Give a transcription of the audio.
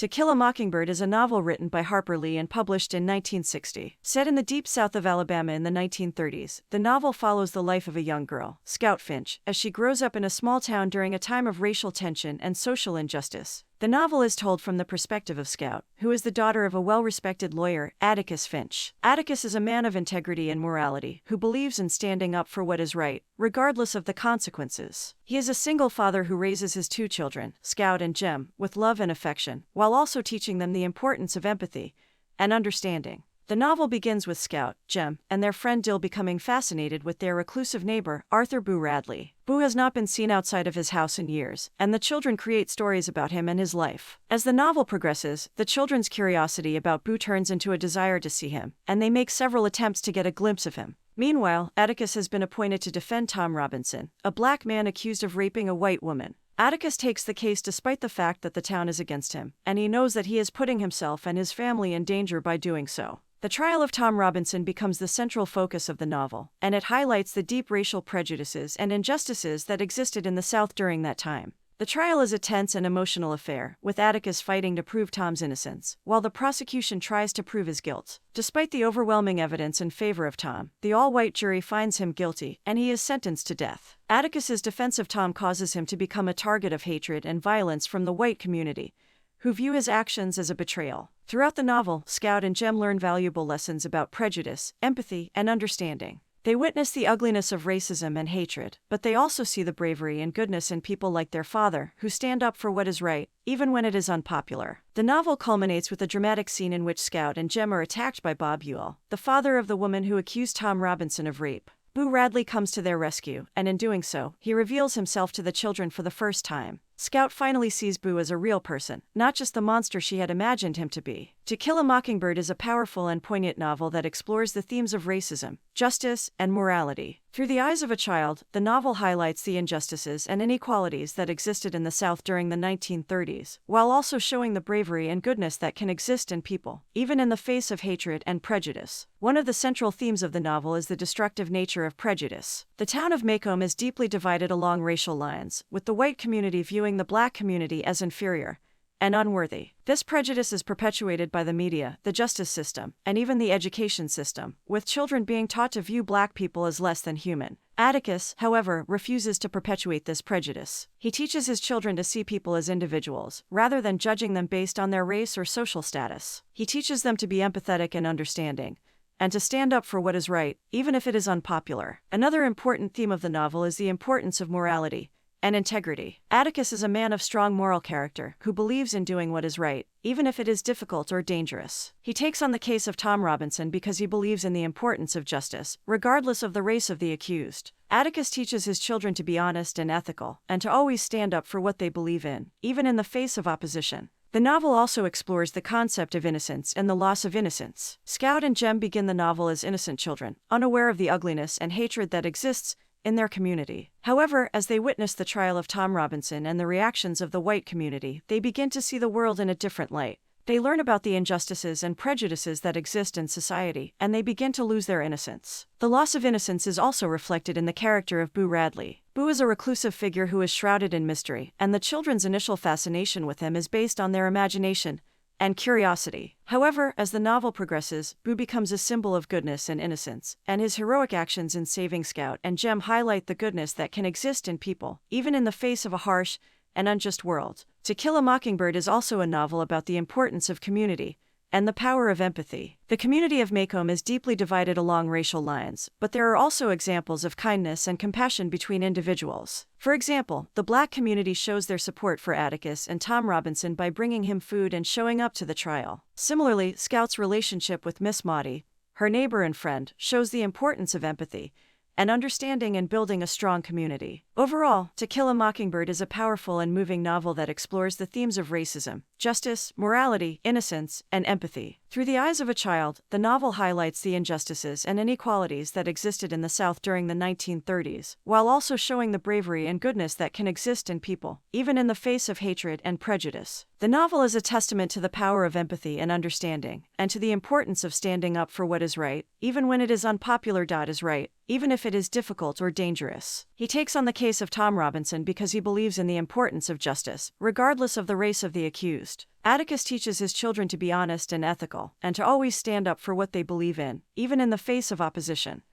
To Kill a Mockingbird is a novel written by Harper Lee and published in 1960. Set in the deep south of Alabama in the 1930s, the novel follows the life of a young girl, Scout Finch, as she grows up in a small town during a time of racial tension and social injustice. The novel is told from the perspective of Scout, who is the daughter of a well-respected lawyer, Atticus Finch. Atticus is a man of integrity and morality, who believes in standing up for what is right, regardless of the consequences. He is a single father who raises his two children, Scout and Jem, with love and affection, while also teaching them the importance of empathy and understanding. The novel begins with Scout, Jem, and their friend Dill becoming fascinated with their reclusive neighbor, Arthur Boo Radley. Boo has not been seen outside of his house in years, and the children create stories about him and his life. As the novel progresses, the children's curiosity about Boo turns into a desire to see him, and they make several attempts to get a glimpse of him. Meanwhile, Atticus has been appointed to defend Tom Robinson, a black man accused of raping a white woman. Atticus takes the case despite the fact that the town is against him, and he knows that he is putting himself and his family in danger by doing so. The trial of Tom Robinson becomes the central focus of the novel, and it highlights the deep racial prejudices and injustices that existed in the South during that time. The trial is a tense and emotional affair, with Atticus fighting to prove Tom's innocence, while the prosecution tries to prove his guilt. Despite the overwhelming evidence in favor of Tom, the all-white jury finds him guilty, and he is sentenced to death. Atticus's defense of Tom causes him to become a target of hatred and violence from the white community, who view his actions as a betrayal. Throughout the novel, Scout and Jem learn valuable lessons about prejudice, empathy, and understanding. They witness the ugliness of racism and hatred, but they also see the bravery and goodness in people like their father, who stand up for what is right, even when it is unpopular. The novel culminates with a dramatic scene in which Scout and Jem are attacked by Bob Ewell, the father of the woman who accused Tom Robinson of rape. Boo Radley comes to their rescue, and in doing so, he reveals himself to the children for the first time. Scout finally sees Boo as a real person, not just the monster she had imagined him to be. To Kill a Mockingbird is a powerful and poignant novel that explores the themes of racism, justice, and morality. Through the eyes of a child, the novel highlights the injustices and inequalities that existed in the South during the 1930s, while also showing the bravery and goodness that can exist in people, even in the face of hatred and prejudice. One of the central themes of the novel is the destructive nature of prejudice. The town of Macomb is deeply divided along racial lines, with the white community viewing the black community as inferior and unworthy. This prejudice is perpetuated by the media, the justice system, and even the education system, with children being taught to view black people as less than human. Atticus, however, refuses to perpetuate this prejudice. He teaches his children to see people as individuals, rather than judging them based on their race or social status. He teaches them to be empathetic and understanding, and to stand up for what is right, even if it is unpopular. Another important theme of the novel is the importance of morality and integrity. Atticus is a man of strong moral character, who believes in doing what is right, even if it is difficult or dangerous. He takes on the case of Tom Robinson because he believes in the importance of justice, regardless of the race of the accused. Atticus teaches his children to be honest and ethical, and to always stand up for what they believe in, even in the face of opposition. The novel also explores the concept of innocence and the loss of innocence. Scout and Jem begin the novel as innocent children, unaware of the ugliness and hatred that exists in their community. However, as they witness the trial of Tom Robinson and the reactions of the white community, they begin to see the world in a different light. They learn about the injustices and prejudices that exist in society, and they begin to lose their innocence. The loss of innocence is also reflected in the character of Boo Radley. Boo is a reclusive figure who is shrouded in mystery, and the children's initial fascination with him is based on their imagination and curiosity. However, as the novel progresses, Boo becomes a symbol of goodness and innocence, and his heroic actions in saving Scout and Jem highlight the goodness that can exist in people, even in the face of a harsh and unjust world. To Kill a Mockingbird is also a novel about the importance of community and the power of empathy. The community of Macomb is deeply divided along racial lines, but there are also examples of kindness and compassion between individuals. For example, the black community shows their support for Atticus and Tom Robinson by bringing him food and showing up to the trial. Similarly, Scout's relationship with Miss Maudie, her neighbor and friend, shows the importance of empathy and understanding in building a strong community. Overall, To Kill a Mockingbird is a powerful and moving novel that explores the themes of racism, justice, morality, innocence, and empathy. Through the eyes of a child, the novel highlights the injustices and inequalities that existed in the South during the 1930s, while also showing the bravery and goodness that can exist in people, even in the face of hatred and prejudice. The novel is a testament to the power of empathy and understanding, and to the importance of standing up for what is right, even when it is unpopular. Is right. even if it is difficult or dangerous. He takes on the case of Tom Robinson because he believes in the importance of justice, regardless of the race of the accused. Atticus teaches his children to be honest and ethical, and to always stand up for what they believe in, even in the face of opposition.